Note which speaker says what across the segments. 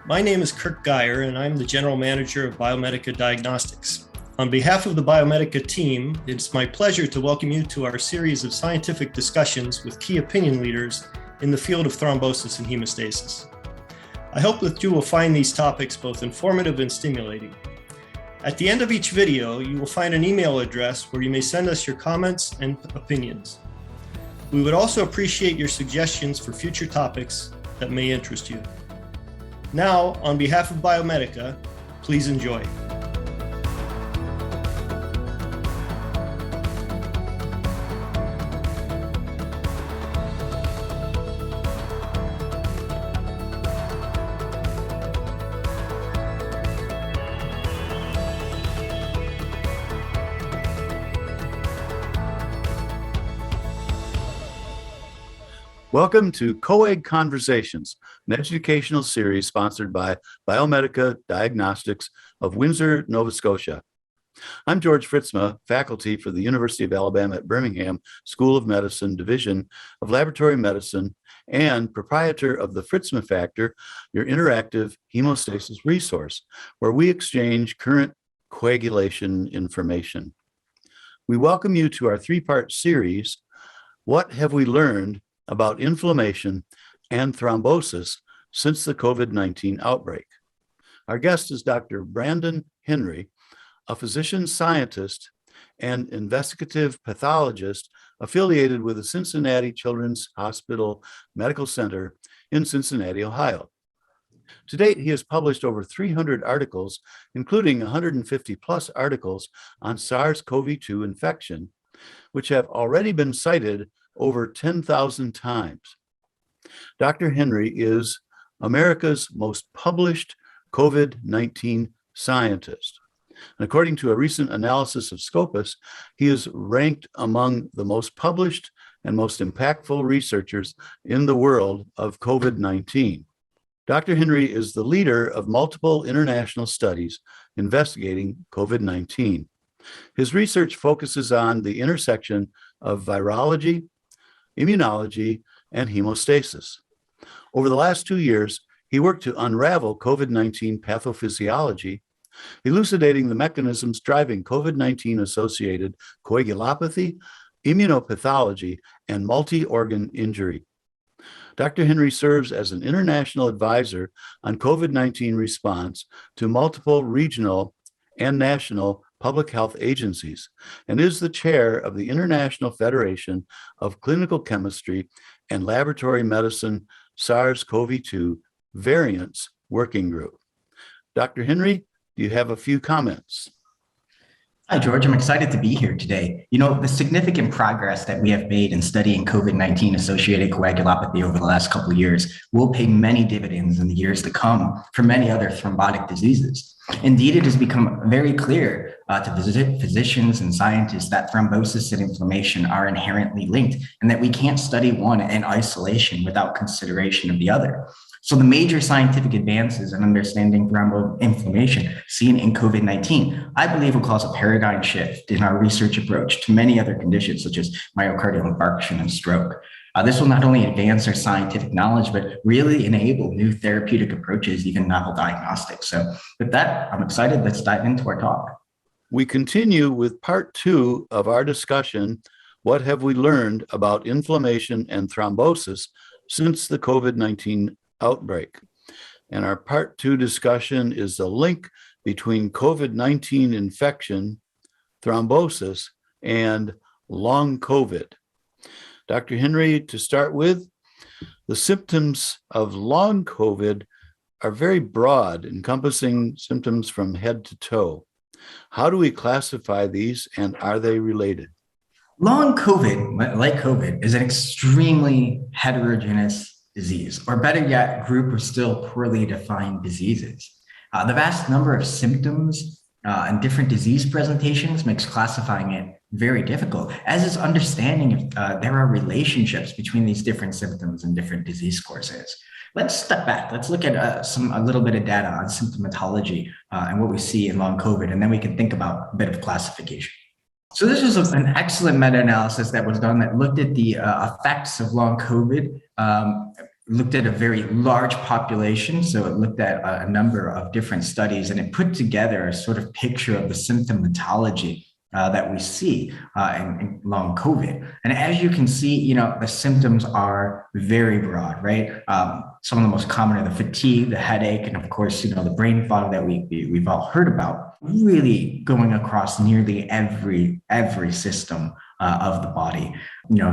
Speaker 1: My name is Kirk Geyer, and I'm the General Manager of Biomedica Diagnostics. On behalf of the Biomedica team, it's my pleasure to welcome you to our series of scientific discussions with key opinion leaders in the field of thrombosis and hemostasis. I hope that you will find these topics both informative and stimulating. At the end of each video, you will find an email address where you may send us your comments and opinions. We would also appreciate your suggestions for future topics that may interest you. Now, on behalf of Biomedica, please enjoy.
Speaker 2: Welcome to COAG Conversations, an educational series sponsored by Biomedica Diagnostics of Windsor, Nova Scotia. I'm George Fritzma, faculty for the University of Alabama at Birmingham School of Medicine Division of Laboratory Medicine and proprietor of the Fritzma Factor, your interactive hemostasis resource, where we exchange current coagulation information. We welcome you to our three-part series, What Have We Learned about inflammation and thrombosis since the COVID-19 outbreak. Our guest is Dr. Brandon Henry, a physician scientist and investigative pathologist affiliated with the Cincinnati Children's Hospital Medical Center in Cincinnati, Ohio. To date, he has published over 300 articles, including 150 plus articles on SARS-CoV-2 infection, which have already been cited over 10,000 times. Dr. Henry is America's most published COVID-19 scientist. And according to a recent analysis of Scopus, he is ranked among the most published and most impactful researchers in the world of COVID-19. Dr. Henry is the leader of multiple international studies investigating COVID-19. His research focuses on the intersection of virology, immunology, and hemostasis. Over the last 2 years, he worked to unravel COVID-19 pathophysiology, elucidating the mechanisms driving COVID-19 associated coagulopathy, immunopathology, and multi-organ injury. Dr. Henry serves as an international advisor on COVID-19 response to multiple regional and national public health agencies, and is the chair of the International Federation of Clinical Chemistry and Laboratory Medicine SARS-CoV-2 Variants Working Group. Dr. Henry, do you have a few comments?
Speaker 3: Hi, George. I'm excited to be here today. The significant progress that we have made in studying COVID-19 associated coagulopathy over the last couple of years will pay many dividends in the years to come for many other thrombotic diseases. Indeed, it has become very clear to physicians and scientists that thrombosis and inflammation are inherently linked and that we can't study one in isolation without consideration of the other. So the major scientific advances in understanding thromboinflammation seen in COVID-19, I believe will cause a paradigm shift in our research approach to many other conditions such as myocardial infarction and stroke. This will not only advance our scientific knowledge, but really enable new therapeutic approaches, even novel diagnostics. So with that, I'm excited. Let's dive into our talk.
Speaker 2: We continue with part 2 of our discussion, What Have We Learned about Inflammation and Thrombosis since the COVID-19 outbreak? And our part 2 discussion is the link between COVID-19 infection, thrombosis, and long COVID. Dr. Henry, to start with, the symptoms of long COVID are very broad, encompassing symptoms from head to toe. How do we classify these, and are they related?
Speaker 3: Long COVID, like COVID, is an extremely heterogeneous disease, or better yet, group of still poorly defined diseases. The vast number of symptoms and different disease presentations makes classifying it very difficult, as is understanding if there are relationships between these different symptoms and different disease courses. Let's step back. Let's look at a little bit of data on symptomatology and what we see in long COVID, and then we can think about a bit of classification. So this was an excellent meta-analysis that was done that looked at the effects of long COVID looked at a very large population. So it looked at a number of different studies, and it put together a sort of picture of the symptomatology that we see in long COVID. And as you can see, the symptoms are very broad, right? Some of the most common are the fatigue, the headache, and of course, the brain fog that we've all heard about, really going across nearly every system of the body.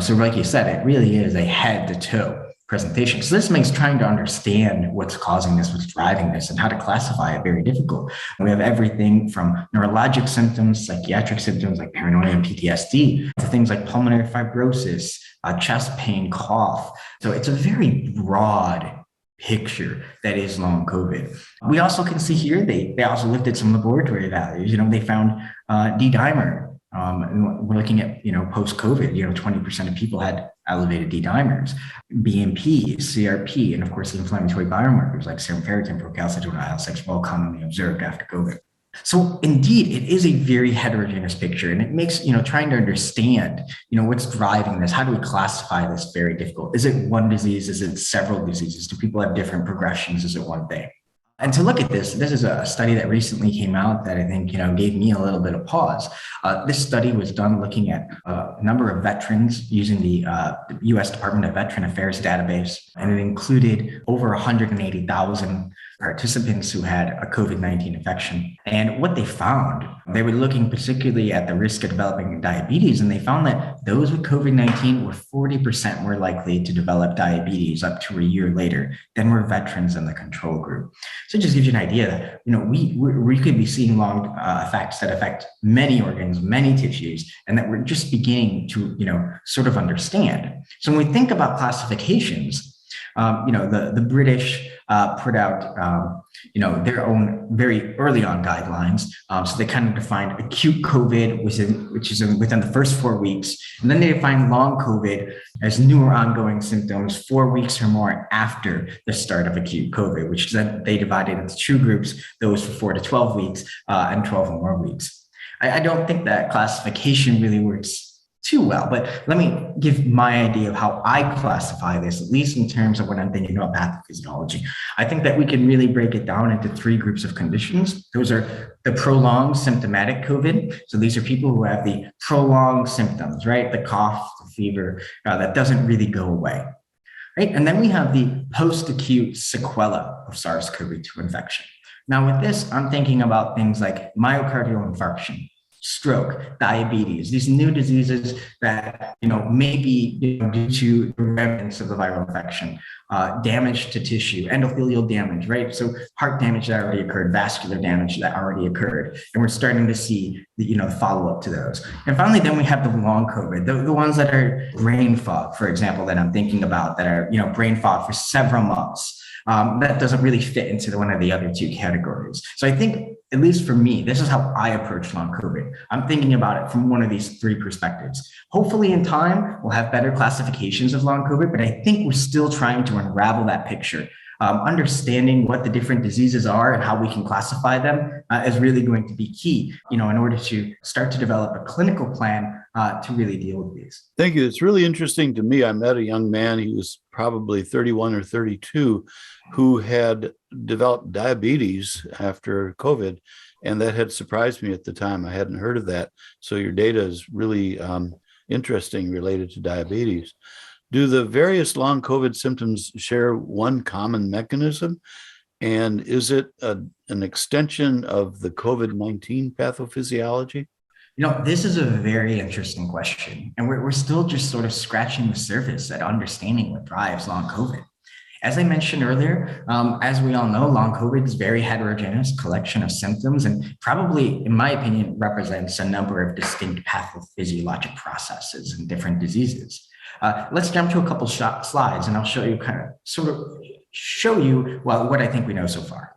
Speaker 3: So like you said, it really is a head to toe presentation. So this makes trying to understand what's causing this, what's driving this, and how to classify it very difficult. And we have everything from neurologic symptoms, psychiatric symptoms like paranoia and PTSD, to things like pulmonary fibrosis, chest pain, cough. So it's a very broad picture that is long COVID. We also can see here, they also looked at some laboratory values. They found D-dimer. And we're looking at, post-COVID, 20% of people had elevated D-dimers, BMP, CRP, and of course, the inflammatory biomarkers like serum ferritin, procalcitonin, IL-6 were all commonly observed after COVID. So indeed, it is a very heterogeneous picture, and it makes, trying to understand, what's driving this. How do we classify this very difficult? Is it one disease? Is it several diseases? Do people have different progressions? Is it one thing? And to look at this is a study that recently came out that I think, gave me a little bit of pause. This study was done looking at a number of veterans using the U.S. Department of Veteran Affairs database, and it included over 180,000 participants who had a COVID-19 infection. And what they found, they were looking particularly at the risk of developing diabetes, and they found that those with COVID-19 were 40% more likely to develop diabetes up to a year later than were veterans in the control group. So it just gives you an idea that, we could be seeing long effects that affect many organs, many tissues, and that we're just beginning to, sort of understand. So when we think about classifications, the British put out, their own very early on guidelines. So they kind of defined acute COVID, which is within the first 4 weeks. And then they defined long COVID as new or ongoing symptoms 4 weeks or more after the start of acute COVID, which then they divided into two groups, those for 4 to 12 weeks and 12 or more weeks. I don't think that classification really works too well, but let me give my idea of how I classify this, at least in terms of when I'm thinking about pathophysiology. I think that we can really break it down into three groups of conditions. Those are the prolonged symptomatic COVID. So these are people who have the prolonged symptoms, right? The cough, the fever, that doesn't really go away, right? And then we have the post-acute sequelae of SARS-CoV-2 infection. Now with this, I'm thinking about things like myocardial infarction, stroke, diabetes, these new diseases that, may be due to the remnants of the viral infection, damage to tissue, endothelial damage, right? So heart damage that already occurred, vascular damage that already occurred. And we're starting to see the follow-up to those. And finally, then we have the long COVID, the ones that are brain fog, for example, that I'm thinking about, that are, brain fog for several months. That doesn't really fit into one of the other two categories. So I think, at least for me, this is how I approach long COVID. I'm thinking about it from one of these three perspectives. Hopefully in time, we'll have better classifications of long COVID, but I think we're still trying to unravel that picture. Understanding what the different diseases are and how we can classify them is really going to be key, in order to start to develop a clinical plan to really deal with these.
Speaker 2: Thank you. It's really interesting to me. I met a young man, he was probably 31 or 32, who had developed diabetes after COVID, and that had surprised me at the time. I hadn't heard of that. So your data is really interesting related to diabetes. Do the various long COVID symptoms share one common mechanism? And is it an extension of the COVID-19 pathophysiology?
Speaker 3: This is a very interesting question. And we're still just sort of scratching the surface at understanding what drives long COVID. As I mentioned earlier, as we all know, long COVID is a very heterogeneous collection of symptoms and probably, in my opinion, represents a number of distinct pathophysiologic processes in different diseases. Let's jump to a couple slides and I'll show you what I think we know so far.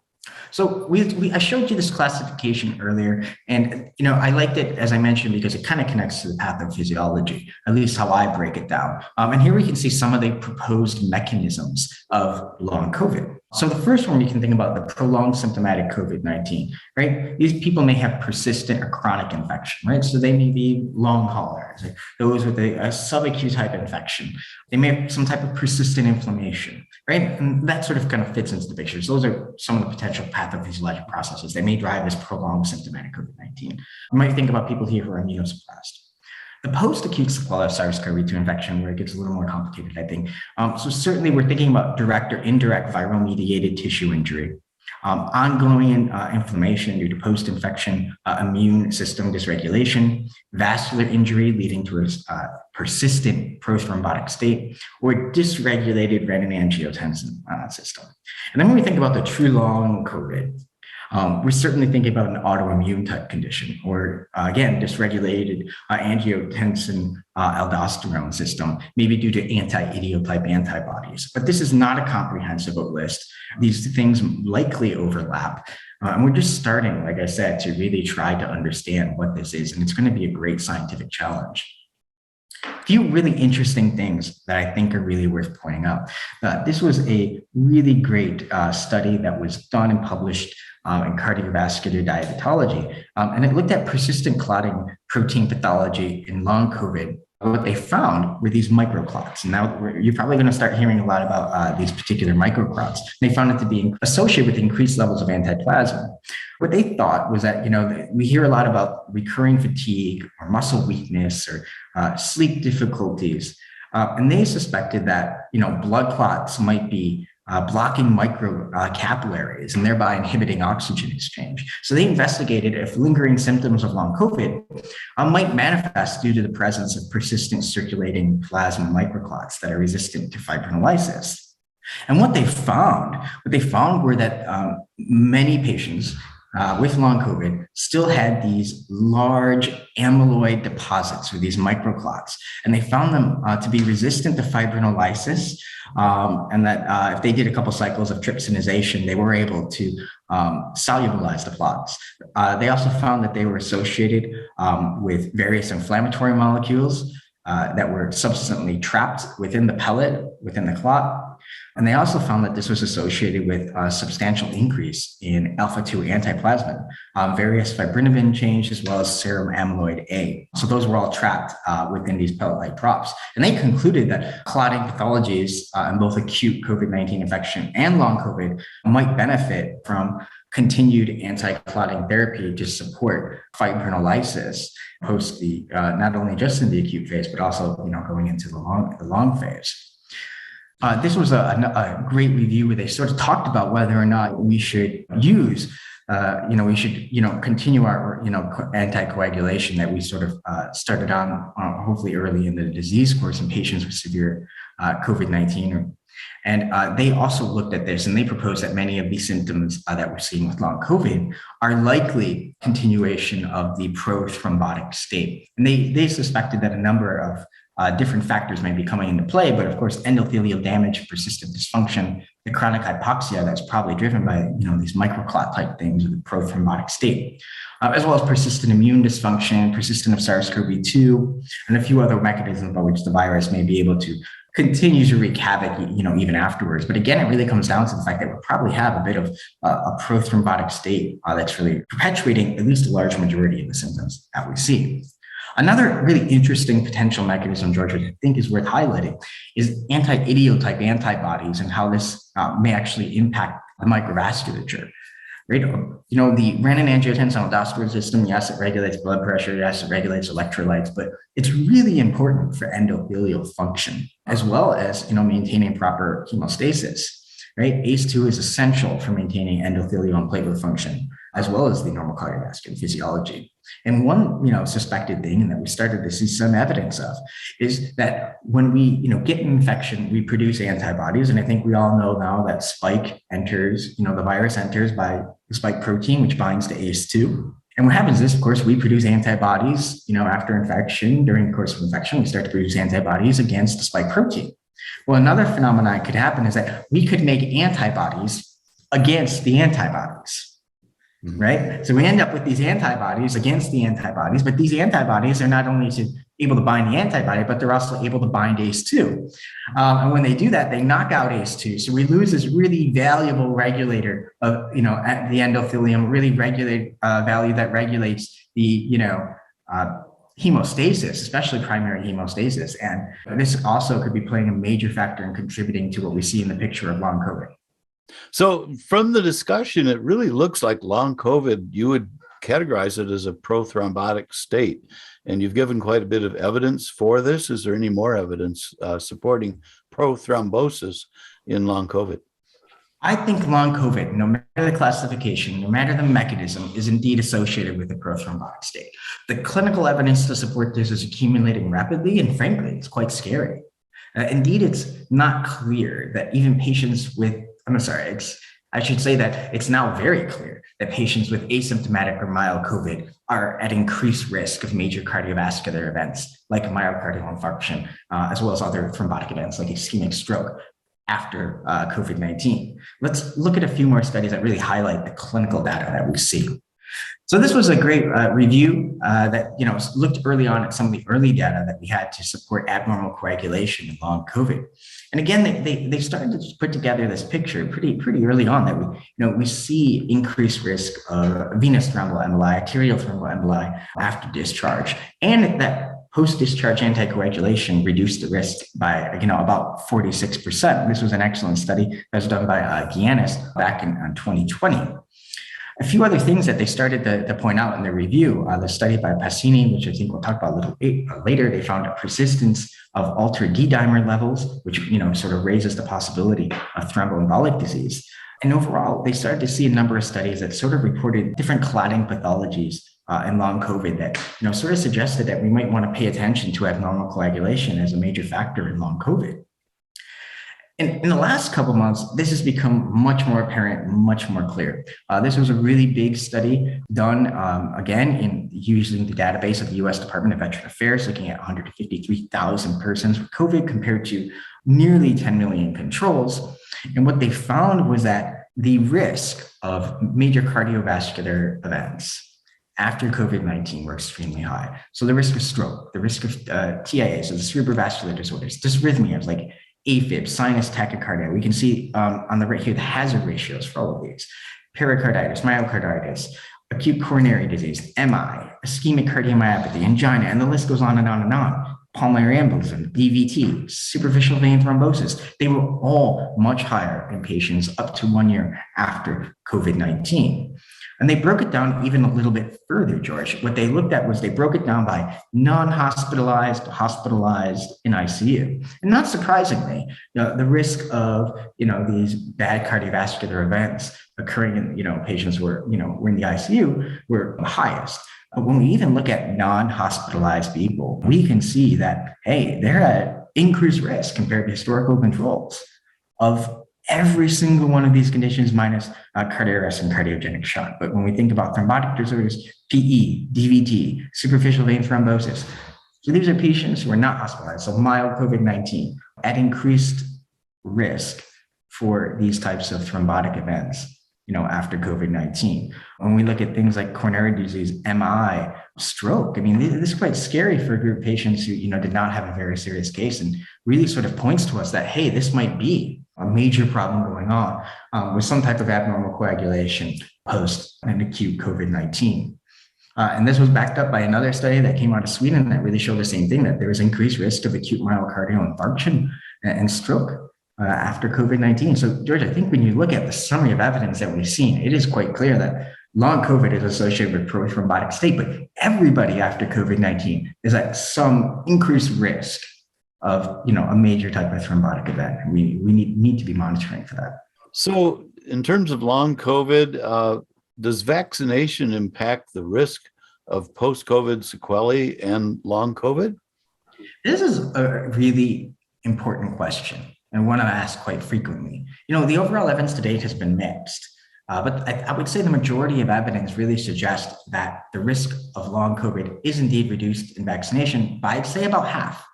Speaker 3: So I showed you this classification earlier, and I liked it, as I mentioned, because it kind of connects to the pathophysiology, at least how I break it down. And here we can see some of the proposed mechanisms of long COVID. So the first one, you can think about the prolonged symptomatic COVID-19, right? These people may have persistent or chronic infection, right? So they may be long haulers, like those with a subacute type infection. They may have some type of persistent inflammation, right? And that sort of kind of fits into the picture. So those are some of the potential pathophysiologic processes that may drive this prolonged symptomatic COVID-19. You might think about people here who are immunosuppressed. The post-acute sequelae of SARS-CoV-2 infection, where it gets a little more complicated, I think. So certainly we're thinking about direct or indirect viral-mediated tissue injury, ongoing inflammation due to post-infection immune system dysregulation, vascular injury leading to a persistent prothrombotic state, or dysregulated renin-angiotensin system. And then when we think about the true long COVID, we're certainly thinking about an autoimmune type condition, or again, dysregulated angiotensin aldosterone system, maybe due to anti-idiotype antibodies. But this is not a comprehensive list. These things likely overlap. And we're just starting, like I said, to really try to understand what this is. And it's going to be a great scientific challenge. A few really interesting things that I think are really worth pointing out. This was a really great study that was done and published in cardiovascular diabetology. And it looked at persistent clotting protein pathology in long COVID. What they found were these microclots. Now, you're probably going to start hearing a lot about these particular microclots. They found it to be associated with increased levels of antiplasma. What they thought was that, we hear a lot about recurring fatigue or muscle weakness or sleep difficulties. And they suspected that, blood clots might be blocking micro capillaries and thereby inhibiting oxygen exchange. So they investigated if lingering symptoms of long COVID might manifest due to the presence of persistent circulating plasma microclots that are resistant to fibrinolysis. And what they found were that many patients with long COVID still had these large amyloid deposits or these microclots, and they found them to be resistant to fibrinolysis, and that if they did a couple cycles of trypsinization, they were able to solubilize the clots. They also found that they were associated with various inflammatory molecules that were subsequently trapped within the pellet, within the clot. And they also found that this was associated with a substantial increase in alpha-2 antiplasmin, various fibrinogen change, as well as serum amyloid A. So those were all trapped within these pellet-like props. And they concluded that clotting pathologies in both acute COVID-19 infection and long COVID might benefit from continued anti-clotting therapy to support fibrinolysis post the, not only just in the acute phase, but also going into the long phase. This was a great review where they sort of talked about whether or not we should use, continue our, anticoagulation that we sort of started on hopefully early in the disease course in patients with severe COVID-19. And they also looked at this, and they proposed that many of these symptoms that we're seeing with long COVID are likely continuation of the prothrombotic state. And they suspected that a number of different factors may be coming into play, but of course, endothelial damage, persistent dysfunction, the chronic hypoxia that's probably driven by these microclot type things, or the prothrombotic state, as well as persistent immune dysfunction, persistent of SARS-CoV-2, and a few other mechanisms by which the virus may be able to continue to wreak havoc, even afterwards. But again, it really comes down to the fact that we probably have a bit of a prothrombotic state that's really perpetuating at least a large majority of the symptoms that we see. Another really interesting potential mechanism, George, which I think is worth highlighting, is anti-idiotype antibodies and how this may actually impact the microvasculature. Right? The renin-angiotensin aldosterone system, yes, it regulates blood pressure, yes, it regulates electrolytes, but it's really important for endothelial function, as well as maintaining proper hemostasis. Right? ACE2 is essential for maintaining endothelial and platelet function, as well as the normal cardiovascular physiology. And one, suspected thing, and that we started to see some evidence of, is that when we, get an infection, we produce antibodies. And I think we all know now that spike enters, the virus enters by the spike protein, which binds to ACE2. And what happens is, of course, we produce antibodies, after infection. During the course of infection, we start to produce antibodies against the spike protein. Well, another phenomenon that could happen is that we could make antibodies against the antibodies. Right? So we end up with these antibodies against the antibodies, but these antibodies are not only to able to bind the antibody, but they're also able to bind ACE2. And when they do that, they knock out ACE2. So we lose this really valuable regulator of, at the endothelium, really regulate value that regulates the, hemostasis, especially primary hemostasis. And this also could be playing a major factor in contributing to what we see in the picture of long COVID.
Speaker 2: So from the discussion, it really looks like long COVID, you would categorize it as a prothrombotic state. And you've given quite a bit of evidence for this. Is there any more evidence supporting prothrombosis in long COVID?
Speaker 3: I think long COVID, no matter the classification, no matter the mechanism, is indeed associated with a prothrombotic state. The clinical evidence to support this is accumulating rapidly, and frankly, it's quite scary. Indeed, it's not clear that even patients with, I should say that it's now very clear that patients with asymptomatic or mild COVID are at increased risk of major cardiovascular events like myocardial infarction, as well as other thrombotic events like ischemic stroke after COVID-19. Let's look at a few more studies that really highlight the clinical data that we see. So this was a great review that looked early on at some of the early data that we had to support abnormal coagulation in long COVID. And again, they started to put together this picture pretty early on that we see increased risk of venous thromboemboli, arterial thromboemboli after discharge, and that post-discharge anticoagulation reduced the risk by about 46%. This was an excellent study that was done by Giannis back in 2020. A few other things that they started to point out in their review, the study by Passini, which I think we'll talk about a little bit later, they found a persistence of altered D-dimer levels, which sort of raises the possibility of thromboembolic disease. And overall, they started to see a number of studies that sort of reported different clotting pathologies in long COVID that sort of suggested that we might want to pay attention to abnormal coagulation as a major factor in long COVID. And in the last couple of months, this has become much more apparent, much more clear. This was a really big study done, again, in using the database of the U.S. Department of Veterans Affairs, looking at 153,000 persons with COVID compared to nearly 10 million controls. And what they found was that the risk of major cardiovascular events after COVID-19 were extremely high. So the risk of stroke, the risk of TIA, so the cerebrovascular disorders, dysrhythmias like AFib, sinus tachycardia. We can see on the right here the hazard ratios for all of these. Pericarditis, myocarditis, acute coronary disease, MI, ischemic cardiomyopathy, angina, and the list goes on and on and on. Pulmonary embolism, DVT, superficial vein thrombosis. They were all much higher in patients up to 1 year after COVID-19. And they broke it down even a little bit further, George. What they looked at was they broke it down by non-hospitalized, hospitalized, in ICU. And not surprisingly, the risk of these bad cardiovascular events occurring in patients who were in the ICU were the highest. But when we even look at non-hospitalized people, we can see that, hey, they're at increased risk compared to historical controls of every single one of these conditions minus cardiac arrest and cardiogenic shock. But when we think about thrombotic disorders, PE, DVT, superficial vein thrombosis, so these are patients who are not hospitalized, so mild COVID-19 at increased risk for these types of thrombotic events, after COVID-19. When we look at things like coronary disease, MI, stroke, this is quite scary for a group of patients who, did not have a very serious case, and really sort of points to us that, hey, this might be a major problem going on with some type of abnormal coagulation post an acute COVID-19. And this was backed up by another study that came out of Sweden that really showed the same thing, that there was increased risk of acute myocardial infarction and stroke after COVID-19. So, George, I think when you look at the summary of evidence that we've seen, it is quite clear that long COVID is associated with prothrombotic state, but everybody after COVID-19 is at some increased risk of a major type of thrombotic event. We need to be monitoring for that.
Speaker 2: So in terms of long COVID, does vaccination impact the risk of post-COVID sequelae and long COVID?
Speaker 3: This is a really important question and one I ask quite frequently. The overall evidence to date has been mixed, but I would say the majority of evidence really suggests that the risk of long COVID is indeed reduced in vaccination by, I'd say, about half.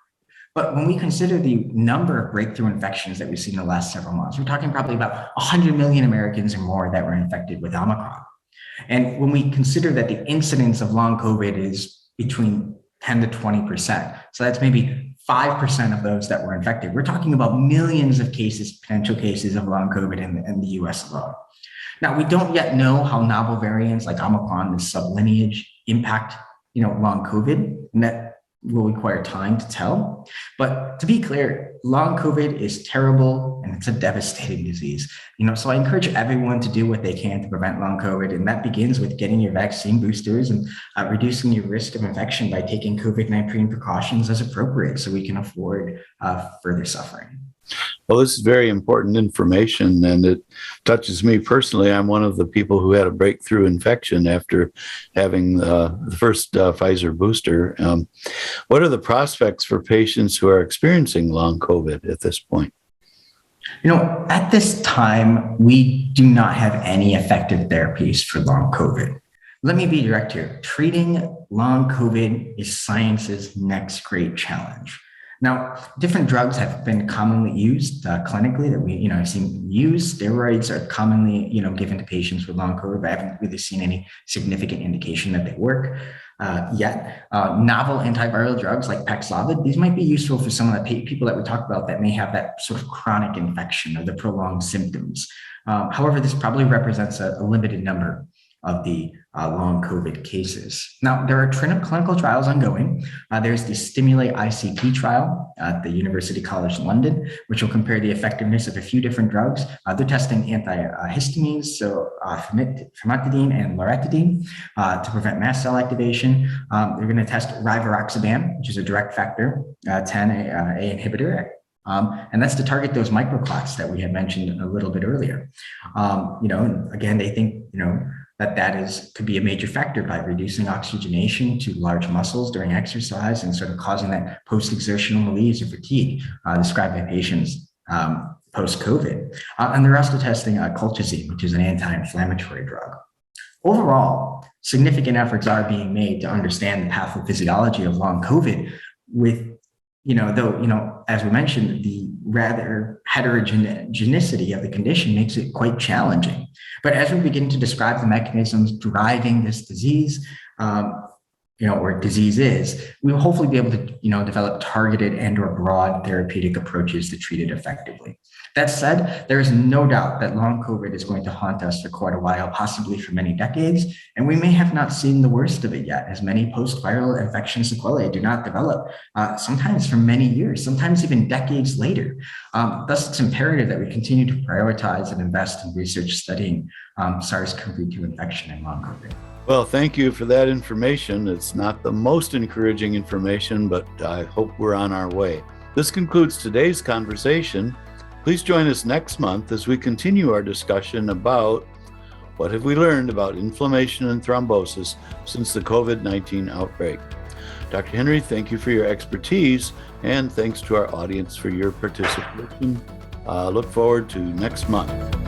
Speaker 3: But when we consider the number of breakthrough infections that we've seen in the last several months, we're talking probably about 100 million Americans or more that were infected with Omicron. And when we consider that the incidence of long COVID is between 10 to 20%. So that's maybe 5% of those that were infected. We're talking about millions of cases, potential cases of long COVID in the US alone. Now, we don't yet know how novel variants like Omicron, this sublineage, impact, long COVID, and that will require time to tell. But to be clear, long COVID is terrible and it's a devastating disease. So I encourage everyone to do what they can to prevent long COVID, and that begins with getting your vaccine boosters and reducing your risk of infection by taking COVID-19 precautions as appropriate, so we can avoid further suffering.
Speaker 2: Well, this is very important information, and it touches me personally. I'm one of the people who had a breakthrough infection after having the first Pfizer booster. What are the prospects for patients who are experiencing long COVID at this point?
Speaker 3: At this time, we do not have any effective therapies for long COVID. Let me be direct here. Treating long COVID is science's next great challenge. Now, different drugs have been commonly used clinically that we, have seen used. Steroids are commonly, given to patients with long COVID, but I haven't really seen any significant indication that they work yet. Novel antiviral drugs like Paxlovid, these might be useful for some of the people that we talked about that may have that sort of chronic infection or the prolonged symptoms. However, this probably represents a limited number of the long COVID cases. Now, there are clinical trials ongoing. There's the Stimulate ICT trial at the University College London, which will compare the effectiveness of a few different drugs. They're testing antihistamines, so famotidine and loratadine, to prevent mast cell activation. They're going to test rivaroxaban, which is a direct factor 10A inhibitor. And that's to target those microclots that we had mentioned a little bit earlier. Again, they think, that could be a major factor by reducing oxygenation to large muscles during exercise and sort of causing that post-exertional malaise or fatigue described by patients post-COVID. And they're also testing colchicine, which is an anti-inflammatory drug. Overall, significant efforts are being made to understand the pathophysiology of long COVID with, as we mentioned, the rather heterogeneity of the condition makes it quite challenging. But as we begin to describe the mechanisms driving this disease, or diseases, we will hopefully be able to, develop targeted and/or broad therapeutic approaches to treat it effectively. That said, there is no doubt that long COVID is going to haunt us for quite a while, possibly for many decades, and we may have not seen the worst of it yet, as many post-viral infection sequelae do not develop, sometimes for many years, sometimes even decades later. Thus, it's imperative that we continue to prioritize and invest in research studying SARS-CoV-2 infection and long COVID.
Speaker 2: Well, thank you for that information. It's not the most encouraging information, but I hope we're on our way. This concludes today's conversation. Please join us next month as we continue our discussion about what have we learned about inflammation and thrombosis since the COVID-19 outbreak. Dr. Henry, thank you for your expertise, and thanks to our audience for your participation. Look forward to next month.